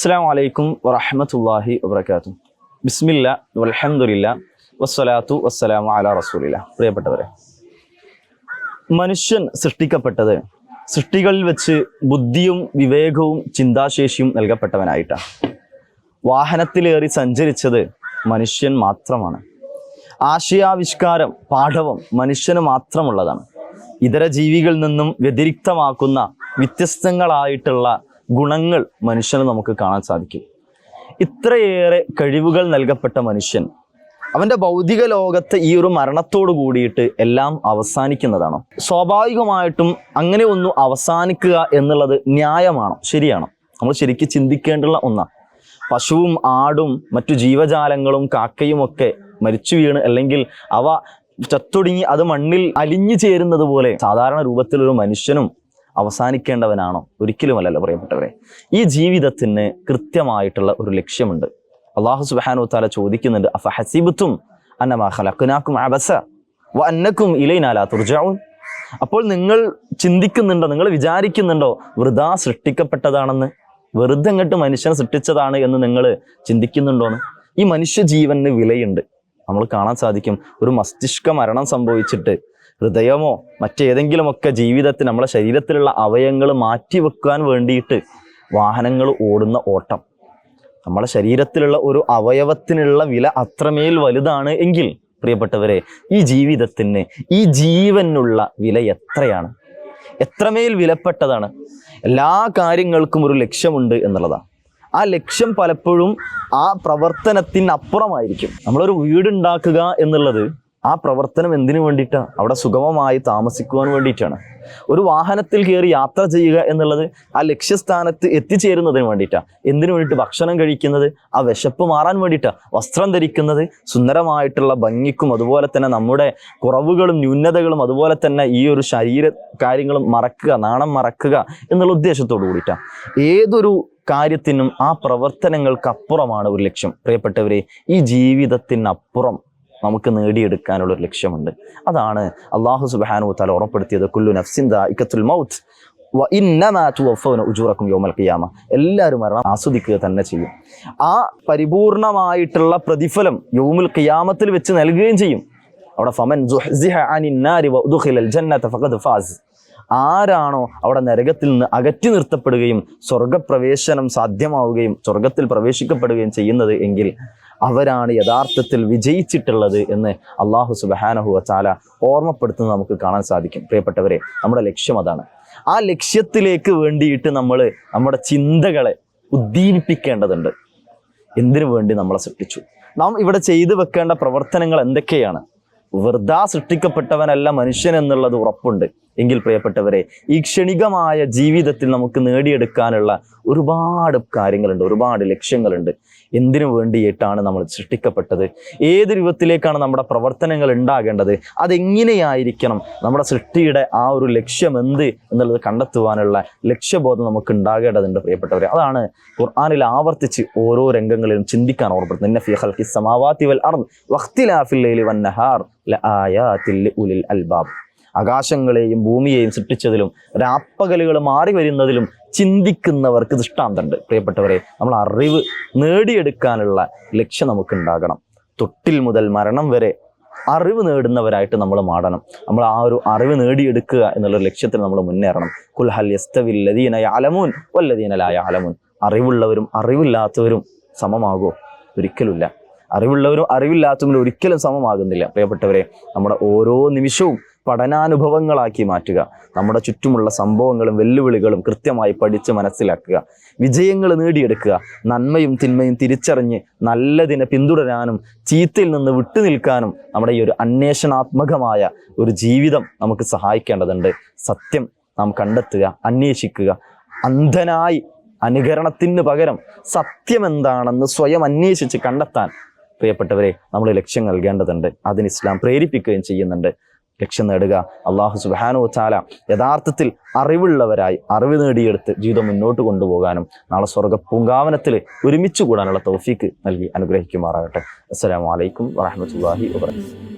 അസ്സലാമു അലൈക്കും വറഹ്മത്തുള്ളാഹി വബറകാതുഹു. ബിസ്മില്ലാ വൽഹംദുലില്ലാ വസ്സലാത്തു വസ്സലാമു അലാ റസൂലില്ലാ. പ്രിയപ്പെട്ടവരെ, മനുഷ്യൻ സൃഷ്ടിക്കപ്പെട്ടത് സൃഷ്ടികളിൽ വെച്ച് ബുദ്ധിയും വിവേകവും ചിന്താശേഷിയും നൽകപ്പെട്ടവനായിട്ടാണ്. വാഹനത്തിലേറി സഞ്ചരിച്ചത് മനുഷ്യൻ മാത്രമാണ്. ആശയാവിഷ്കാരം, പാഠവം മനുഷ്യന് മാത്രമുള്ളതാണ്. ഇതര ജീവികളിൽ നിന്നും വ്യതിരിക്തമാക്കുന്ന വ്യത്യസ്തങ്ങളായിട്ടുള്ള ഗുണങ്ങൾ മനുഷ്യന് നമുക്ക് കാണാൻ സാധിക്കും. ഇത്രയേറെ കഴിവുകൾ നൽകപ്പെട്ട മനുഷ്യൻ അവൻ്റെ ഭൗതിക ലോകത്തെ ഈ ഒരു മരണത്തോട് കൂടിയിട്ട് എല്ലാം അവസാനിക്കുന്നതാണോ? സ്വാഭാവികമായിട്ടും അങ്ങനെ ഒന്നും അവസാനിക്കുക എന്നുള്ളത് ന്യായമാണോ, ശരിയാണോ? നമ്മൾ ശരിക്കും ചിന്തിക്കേണ്ടുള്ള ഒന്നാണ്. പശുവും ആടും മറ്റു ജീവജാലങ്ങളും കാക്കയും ഒക്കെ മരിച്ചു വീണ് അല്ലെങ്കിൽ അവ ചത്തൊടുങ്ങി അത് മണ്ണിൽ അലിഞ്ഞു ചേരുന്നത് പോലെ സാധാരണ രൂപത്തിലൊരു മനുഷ്യനും അവസാനിക്കേണ്ടവനാണോ? ഒരിക്കലുമല്ലല്ലോ പ്രിയപ്പെട്ടവരെ. ഈ ജീവിതത്തിന് കൃത്യമായിട്ടുള്ള ഒരു ലക്ഷ്യമുണ്ട്. അല്ലാഹു സുബ്ഹാനഹു വതആല ചോദിക്കുന്നുണ്ട്, അഫഹസിബ്തും അന്നമാ ഖലഖനാകും അബസ വഅന്നകും ഇലൈനാ ലാ തുർജഊൻ. അപ്പോൾ നിങ്ങൾ ചിന്തിക്കുന്നുണ്ടോ, നിങ്ങൾ വിചാരിക്കുന്നുണ്ടോ വൃഥാ സൃഷ്ടിക്കപ്പെട്ടതാണെന്ന്? വെറുതെ അങ്ങോട്ട് മനുഷ്യനെ സൃഷ്ടിച്ചതാണ് എന്ന് നിങ്ങൾ ചിന്തിക്കുന്നുണ്ടോന്ന്? ഈ മനുഷ്യ ജീവന് വിലയുണ്ട്. നമ്മൾ കാണാൻ സാധിക്കും, ഒരു മസ്തിഷ്ക മരണം സംഭവിച്ചിട്ട് ഹൃദയമോ മറ്റേതെങ്കിലുമൊക്കെ ജീവിതത്തിൽ നമ്മളെ ശരീരത്തിലുള്ള അവയവങ്ങൾ മാറ്റിവെക്കാൻ വേണ്ടിയിട്ട് വാഹനങ്ങൾ ഓടുന്ന ഓട്ടം, നമ്മളെ ശരീരത്തിലുള്ള ഒരു അവയവത്തിനുള്ള വില അത്രമേൽ വലുതാണ് എങ്കിൽ പ്രിയപ്പെട്ടവരെ, ഈ ജീവിതത്തിന്, ഈ ജീവനുള്ള വില എത്രയാണ്, എത്രമേൽ വിലപ്പെട്ടതാണ്. എല്ലാ കാര്യങ്ങൾക്കും ഒരു ലക്ഷ്യമുണ്ട് എന്നുള്ളതാണ്. ആ ലക്ഷ്യം പലപ്പോഴും ആ പ്രവർത്തനത്തിനപ്പുറമായിരിക്കും. നമ്മളൊരു വീടുണ്ടാക്കുക എന്നുള്ളത് ആ പ്രവർത്തനം എന്തിനു വേണ്ടിയിട്ടാണ്? അവിടെ സുഗമമായി താമസിക്കുവാൻ വേണ്ടിയിട്ടാണ്. ഒരു വാഹനത്തിൽ കയറി യാത്ര ചെയ്യുക എന്നുള്ളത് ആ ലക്ഷ്യസ്ഥാനത്ത് എത്തിച്ചേരുന്നതിന് വേണ്ടിയിട്ടാണ്. എന്തിനു വേണ്ടിയിട്ട്? ഭക്ഷണം കഴിക്കുന്നത്, ആ വിശപ്പ് മാറാൻ വേണ്ടിയിട്ടാണ്. വസ്ത്രം ധരിക്കുന്നത് സുന്ദരമായിട്ടുള്ള ഭംഗിക്കും, അതുപോലെ തന്നെ നമ്മുടെ കുറവുകളും ന്യൂനതകളും, അതുപോലെ തന്നെ ഈ ഒരു ശരീര കാര്യങ്ങളും മറക്കുക, നാണം മറക്കുക എന്നുള്ള ഉദ്ദേശത്തോടു കൂടിയിട്ടാണ്. ഏതൊരു കാര്യത്തിനും ആ പ്രവർത്തനങ്ങൾക്കപ്പുറമാണ് ഒരു ലക്ഷ്യം. പ്രിയപ്പെട്ടവരെ, ഈ ജീവിതത്തിനപ്പുറം നമുക്ക് നേടിയെടുക്കാനുള്ള ഒരു ലക്ഷ്യമുണ്ട്. അതാണ് അല്ലാഹു സുബ്ഹാനഹു വതആല ഉറപ്പെടുത്തിയത്, കുല്ലു നഫ്സിൻ ദാഇഖത്തുൽ മൗത്ത് വ ഇന്നമാ തുവഫൗന ഉജൂറക്കും യൗമൽ ഖിയാമ. എല്ലാവരും മരണം ആസ്വദിക്കുക തന്നെ ചെയ്യും. ആ പരിപൂർണമായിട്ടുള്ള പ്രതിഫലം യൗമുൽ ഖിയാമത്തിൽ വെച്ച് നൽകുകയും ചെയ്യും. അവിടെ ഫമൻ സുഹ്സിഹ അനിൻ നാരി വ ഉദ്ഖിലൽ ജന്നത ഫഖദ് ഫാസ്. ആരാണോ അവിടെ നരകത്തിൽ നിന്ന് അകറ്റി നിർത്തപ്പെടുകയും സ്വർഗപ്രവേശനം സാധ്യമാവുകയും സ്വർഗത്തിൽ പ്രവേശിക്കപ്പെടുകയും ചെയ്യുന്നത് എങ്കിൽ അവരാണ് യഥാർത്ഥത്തിൽ വിജയിച്ചിട്ടുള്ളത് എന്ന് അല്ലാഹു സുബ്ഹാനഹു വതആല ഓർമ്മപ്പെടുത്തുന്നത് നമുക്ക് കാണാൻ സാധിക്കും. പ്രിയപ്പെട്ടവരെ, നമ്മുടെ ലക്ഷ്യം അതാണ്. ആ ലക്ഷ്യത്തിലേക്ക് വേണ്ടിയിട്ട് നമ്മൾ നമ്മുടെ ചിന്തകളെ ഉദ്ദീപിപ്പിക്കേണ്ടതുണ്ട്. എന്തിനു വേണ്ടി നമ്മളെ സൃഷ്ടിച്ചു? നാം ഇവിടെ ചെയ്തു വെക്കേണ്ട പ്രവർത്തനങ്ങൾ എന്തൊക്കെയാണ്? വെറുതെ സൃഷ്ടിക്കപ്പെട്ടവനല്ല മനുഷ്യൻ എന്നുള്ളത് ഉറപ്പുണ്ട് എങ്കിൽ പ്രിയപ്പെട്ടവരെ, ഈ ക്ഷണികമായ ജീവിതത്തിൽ നമുക്ക് നേടിയെടുക്കാനുള്ള ഒരുപാട് കാര്യങ്ങളുണ്ട്, ഒരുപാട് ലക്ഷ്യങ്ങളുണ്ട്. എന്തിനു വേണ്ടിയിട്ടാണ് നമ്മൾ സൃഷ്ടിക്കപ്പെട്ടത്? ഏത് രൂപത്തിലേക്കാണ് നമ്മുടെ പ്രവർത്തനങ്ങൾ ഉണ്ടാകേണ്ടത്? അതെങ്ങനെയായിരിക്കണം? നമ്മുടെ സൃഷ്ടിയുടെ ആ ഒരു ലക്ഷ്യം എന്ത് എന്നുള്ളത് കണ്ടെത്തുവാനുള്ള ലക്ഷ്യബോധം നമുക്ക് ഉണ്ടാകേണ്ടതുണ്ട് പ്രിയപ്പെട്ടവരെ. അതാണ് ഖുർആനിൽ ആവർത്തിച്ച് ഓരോ രംഗങ്ങളിലും ചിന്തിക്കാൻ ഓർമ്മപ്പെടുത്തുന്നത്. ഇന്ന ഫീ ഖൽഖിസ് സമാവാതി വൽ അർദ് വഖ്തിലാഫിൽ ലൈലി വൻ നഹാർ ലആയാതിൽ ലിഉലിൽ അൽബാബ്. ആകാശങ്ങളെയും ഭൂമിയെയും സൃഷ്ടിച്ചതിലും രാപ്പകലുകൾ മാറി വരുന്നതിലും ചിന്തിക്കുന്നവർക്ക് ദൃഷ്ടാന്തമുണ്ട്. പ്രിയപ്പെട്ടവരെ, നമ്മൾ അറിവ് നേടിയെടുക്കാനുള്ള ലക്ഷ്യം നമുക്കുണ്ടാകണം. തൊട്ടിൽ മുതൽ മരണം വരെ അറിവ് നേടുന്നവരായിട്ട് നമ്മൾ മാറണം. നമ്മൾ ആ ഒരു അറിവ് നേടിയെടുക്കുക എന്നുള്ള ലക്ഷ്യത്തിന് നമ്മൾ മുന്നേറണം. ഖുൽ ഹൽ യസ്തവിൽ ലദീന യഅലമൂൻ വല്ലദീന ലാ യഅലമൂൻ. അറിവുള്ളവരും അറിവില്ലാത്തവരും സമമാകുമോ? ഒരിക്കലുമില്ല. അറിവുള്ളവരും അറിവില്ലാത്തവരും ഒരിക്കലും സമമാകുന്നില്ല. പ്രിയപ്പെട്ടവരെ, നമ്മുടെ ഓരോ നിമിഷവും പഠനാനുഭവങ്ങളാക്കി മാറ്റുക. നമ്മുടെ ചുറ്റുമുള്ള സംഭവങ്ങളും വെല്ലുവിളികളും കൃത്യമായി പഠിച്ച് മനസ്സിലാക്കുക. വിജയങ്ങൾ നേടിയെടുക്കുക. നന്മയും തിന്മയും തിരിച്ചറിഞ്ഞ് നല്ലതിനെ പിന്തുടരാനും ചീത്തയിൽ നിന്ന് വിട്ടുനിൽക്കാനും നമ്മുടെ ഈ ഒരു അന്വേഷണാത്മകമായ ഒരു ജീവിതം നമുക്ക് സഹായിക്കേണ്ടതുണ്ട്. സത്യം നാം കണ്ടെത്തുക, അന്വേഷിക്കുക. അന്ധനായി അനുകരണത്തിന് പകരം സത്യം എന്താണെന്ന് സ്വയം അന്വേഷിച്ച് കണ്ടെത്താൻ പ്രിയപ്പെട്ടവരെ നമ്മൾ ലക്ഷ്യം നൽകേണ്ടതുണ്ട്. അതിന് ഇസ്ലാം പ്രേരിപ്പിക്കുകയും ചെയ്യുന്നുണ്ട്. ലക്ഷ്യം നേടുക. അല്ലാഹു സുബ്ഹാനഹു വതആല യഥാർത്ഥത്തിൽ അറിവുള്ളവരായി അറിവ് നേടിയെടുത്ത് ജീവിതം മുന്നോട്ട് കൊണ്ടുപോകാനും നാളെ സ്വർഗ്ഗ പൂങ്കാവനത്തിൽ ഒരുമിച്ച് കൂടാനുള്ള തൗഫീക്ക് നൽകി അനുഗ്രഹിക്കുമാറാകട്ടെ. അസ്സലാമു അലൈക്കും വറഹ്മത്തുള്ളാഹി വബറകാതുഹു.